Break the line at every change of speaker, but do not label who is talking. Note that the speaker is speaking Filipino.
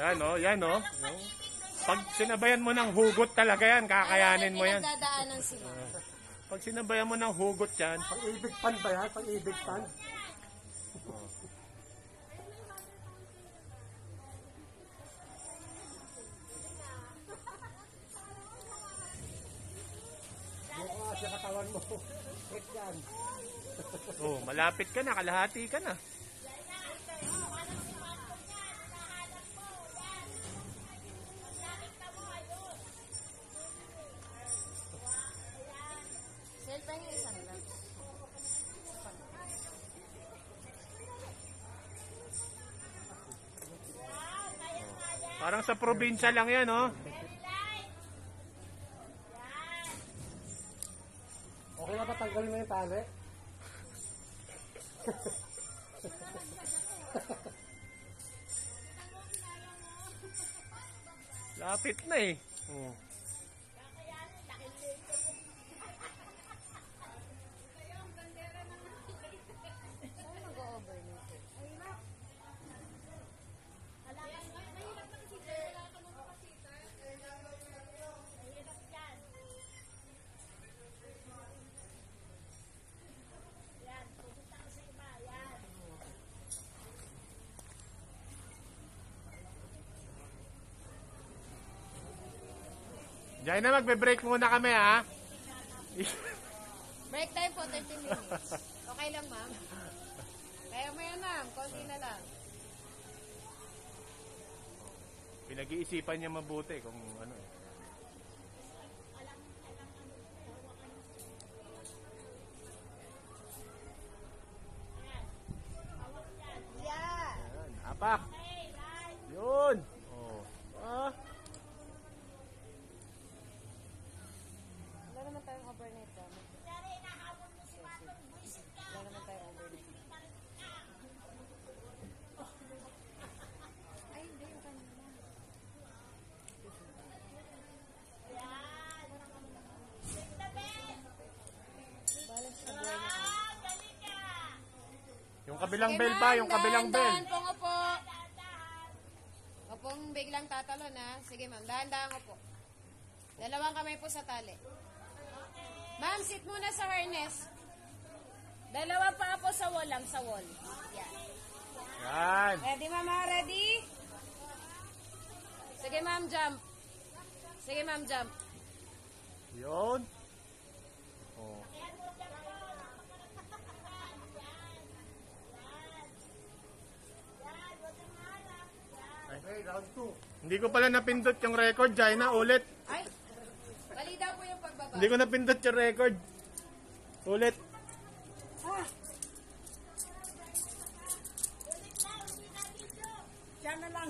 Yan o, yan o. Pag sinabayan mo ng hugot talaga yan, kakayanin mo yan.
Nagdadaanan sila.
Pag sinabayan mo ng hugot yan.
Pag-ibig pan ba yan? Pag-ibig pan? Mukha nga sa katawan mo. Hit yan.
Oh, malapit ka na, kalahati ka na.
Cellphone yung isang lang.
Parang sa probinsya lang yan, oh.
Okay na ba tanggalin mo yung tali?
Lapit na eh. Oh. Diyan na, magbe-break muna kami, ha?
Break time po, 30 minutes. Okay lang, ma'am. Kaya mo yan, ma'am. Konti na lang.
Pinag-iisipan niya mabuti kung ano eh.
Yeah.
Ayan, apak. Yun. Oh. Ah.
Wala naman tayong overnight, ma'am. Wala naman tayong overnight. Ay, hindi yung kanila. Balance sa buhay niya.
Yung kabilang bell pa, yung kabilang bell.
Dahan-dahan po nga po. Huwag pong biglang tatalon, ha? Sige, ma'am. Dahan-dahan nga po. Dalawang kamay po sa tali. Ma'am, sit muna sa harness. Dalawa pa po sa wall lang, sa wall. Yan.
Yan.
Ready, mama? Ready? Sige, ma'am, jump. Sige, ma'am, jump.
Yun. Oh.
Okay, round 2.
Hindi ko pala napindot yung record, Jaina, ulit.
Ay, mali daw po yung pagbaba.
Hindi ko napindot yung record. Ulit.
Ah. Diyan na lang.